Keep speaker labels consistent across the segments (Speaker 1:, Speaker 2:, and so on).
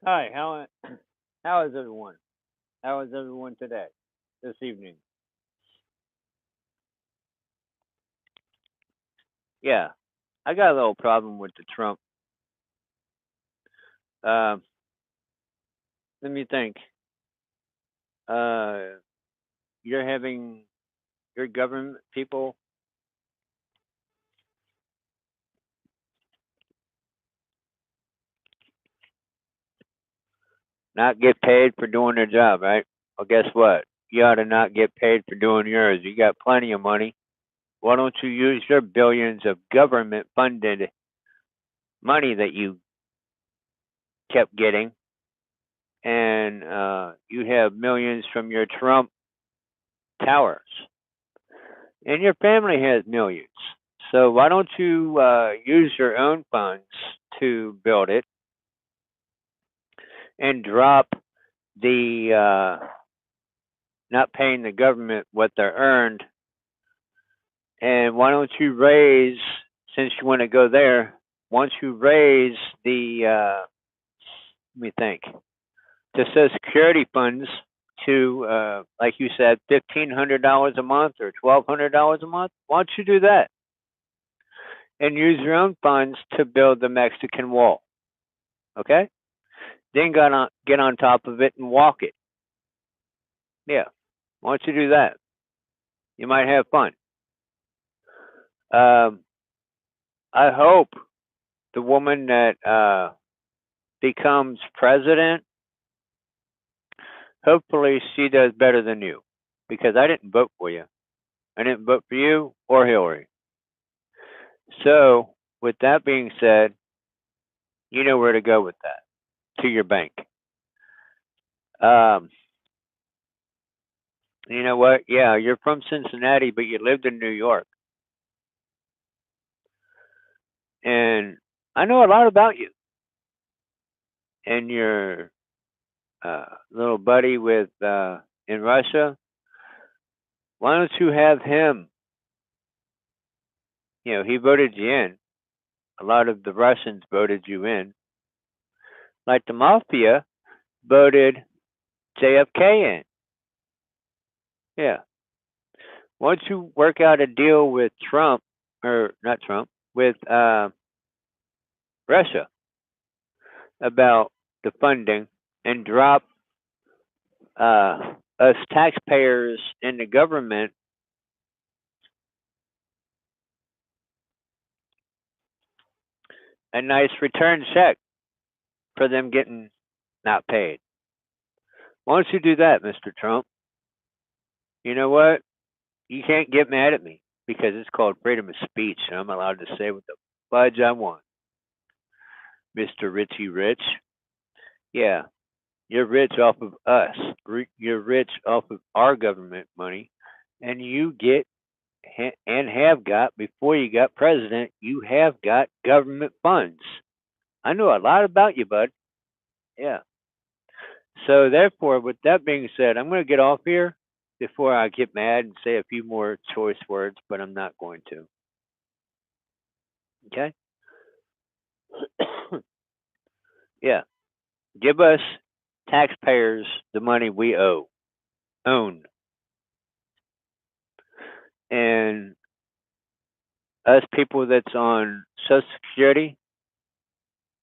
Speaker 1: Hi, how is everyone? How is everyone today? This evening? Yeah, I got a little problem with the Trump. Uh, Let me think. Uh, you're having your government people not get paid for doing their job, right? Well, guess what? You ought to not get paid for doing yours. You got plenty of money. Why don't you use your billions of government funded money that you kept getting, and you have millions from your Trump towers, and your family has millions. So why don't you use your own funds to build it and drop the not paying the government what they're earned? And why don't you raise, since you want to go there, once you raise the, let me think, the Social Security funds to, like you said, $1,500 a month or $1,200 a month, why don't you do that and use your own funds to build the Mexican wall? Okay? Then get on top of it and walk it. Yeah. Why don't you do that? You might have fun. Um, I hope the woman that becomes president, hopefully she does better than you, because I didn't vote for you. I didn't vote for you or Hillary. So, with that being said, you know where to go with that, to your bank. Um, you know what? Yeah, you're from Cincinnati, but you lived in New York, and I know a lot about you and your little buddy with in Russia. Why don't you have him? You know, he voted you in. A lot of the Russians voted you in. Like the mafia voted JFK in. Yeah. Why don't you work out a deal with Trump, or not Trump, with Russia about the funding and drop us taxpayers in the government a nice return check for them getting not paid. Why don't you do that, Mr. Trump? You know what? You can't get mad at me because it's called freedom of speech, and I'm allowed to say what the fudge I want, Mr. Richie Rich. Yeah, you're rich off of us. You're rich off of our government money, and you get and have got before you got president. You have got government funds. I know a lot about you, bud. Yeah. So therefore, with that being said, I'm going to get off here before I get mad and say a few more choice words, but I'm not going to. Okay? Yeah. Give us taxpayers the money we own, and us people that's on Social Security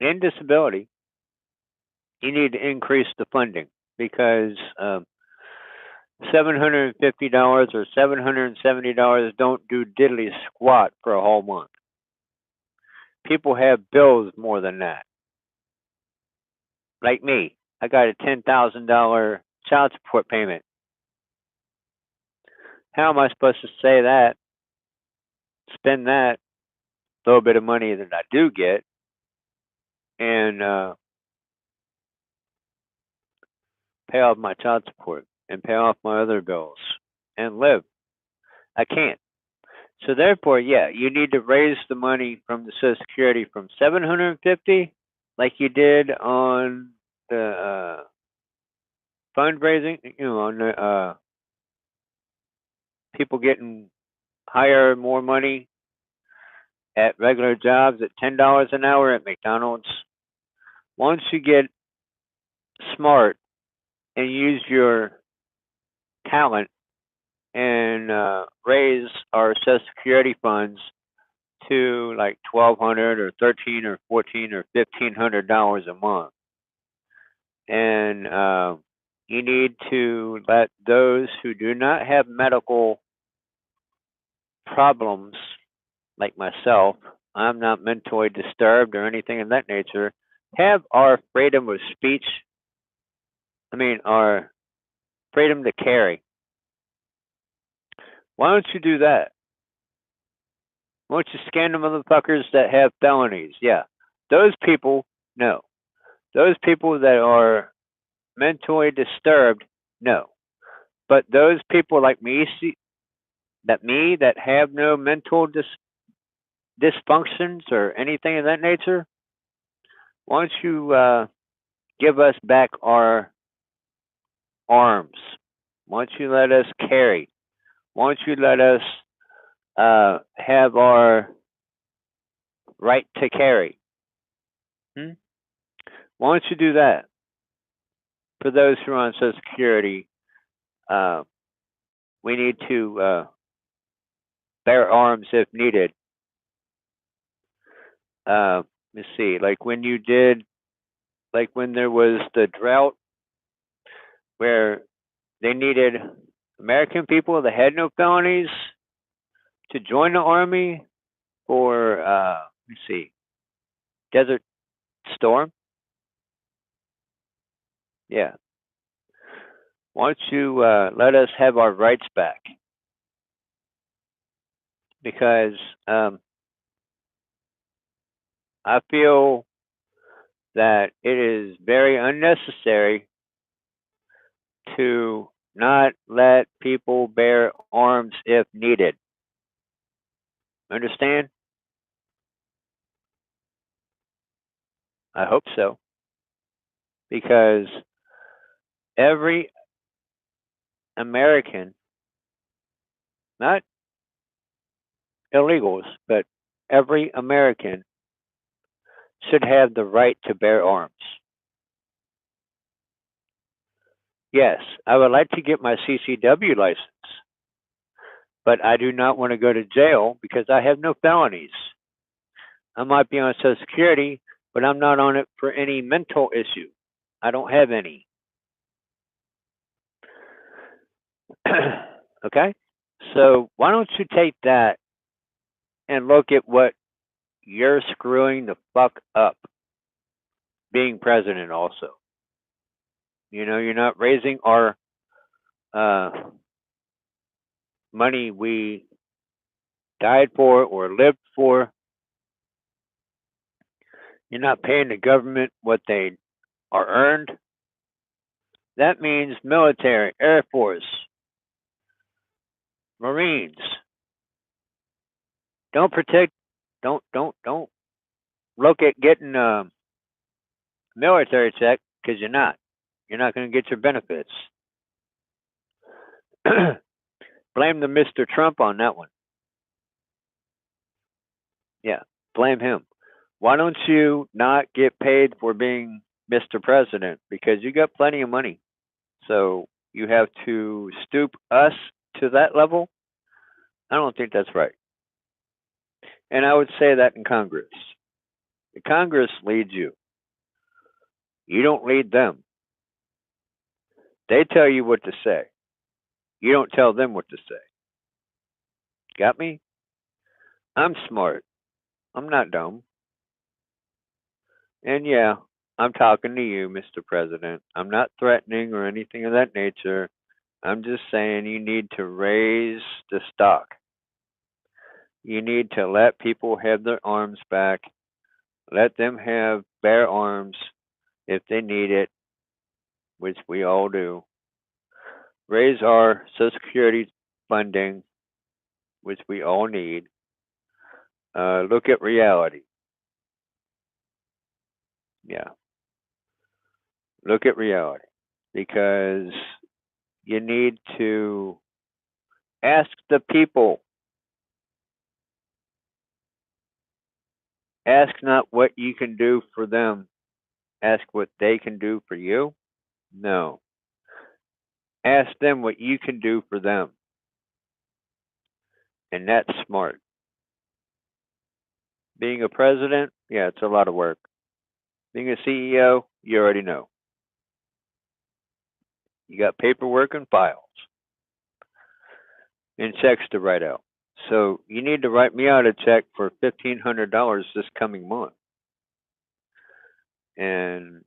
Speaker 1: and disability, you need to increase the funding because $750 or $770 don't do diddly squat for a whole month. People have bills more than that. Like me, I got a $10,000 child support payment. How am I supposed to say that, spend that little bit of money that I do get, and pay off my child support and pay off my other bills and live? I can't. So therefore, yeah, you need to raise the money from the Social Security from 750, like you did on the fundraising. You know, on the people getting higher, more money at regular jobs at $10 an hour at McDonald's. Once you get smart and use your talent and raise our Social Security funds to like 1,200 or 13 or 14 or $1,500 a month, and you need to let those who do not have medical problems, like myself, I'm not mentally disturbed or anything of that nature, have our freedom of speech. I mean, our freedom to carry. Why don't you do that? Why don't you scan the motherfuckers that have felonies? Yeah, those people, no. Those people that are mentally disturbed, no. But those people like me, that have no mental dysfunctions or anything of that nature, why don't you give us back our arms? Why don't you let us carry? Why don't you let us have our right to carry? Hmm? Why don't you do that? For those who are on Social Security, uh, we need to bear arms if needed. Let's see, like when you did, like when there was the drought where they needed American people that had no felonies to join the army for, let's see, Desert Storm. Yeah. Why don't you let us have our rights back? Because um, I feel that it is very unnecessary to not let people bear arms if needed. Understand? I hope so. Because every American, not illegals, but every American should have the right to bear arms. Yes, I would like to get my CCW license, but I do not want to go to jail because I have no felonies. I might be on Social Security, but I'm not on it for any mental issue. I don't have any. Okay? So why don't you take that and look at what you're screwing the fuck up being president also. You know, you're not raising our uh, money we died for or lived for. You're not paying the government what they are earned. That means military, Air Force, Marines. Don't protect. Don't look at getting a military check because you're not. You're not going to get your benefits. Blame the Mr. Trump on that one. Yeah, blame him. Why don't you not get paid for being Mr. President? Because you got plenty of money. So you have to stoop us to that level? I don't think that's right. And I would say that in Congress. The Congress leads you. You don't lead them. They tell you what to say. You don't tell them what to say. Got me? I'm smart. I'm not dumb. And yeah, I'm talking to you, Mr. President. I'm not threatening or anything of that nature. I'm just saying you need to raise the stock. You need to let people have their arms back. Let them have bare arms if they need it, which we all do. Raise our Social Security funding, which we all need. Look at reality. Yeah, look at reality. Because you need to ask the people. Ask not what you can do for them. Ask what they can do for you. No. Ask them what you can do for them. And that's smart. Being a president, yeah, it's a lot of work. Being a CEO, you already know. You got paperwork and files and checks to write out. So you need to write me out a check for $1,500 this coming month and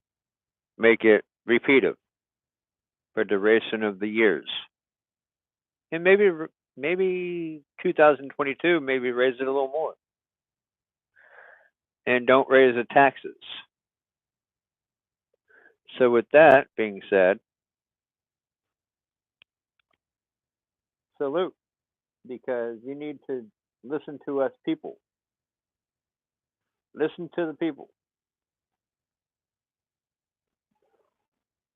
Speaker 1: make it repeated for the duration of the years. And maybe 2022, maybe raise it a little more. And don't raise the taxes. So with that being said, salute, because you need to listen to us people. Listen to the people.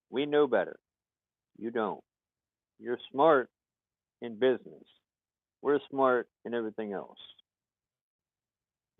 Speaker 1: We know better. You don't. You're smart in business. We're smart in everything else.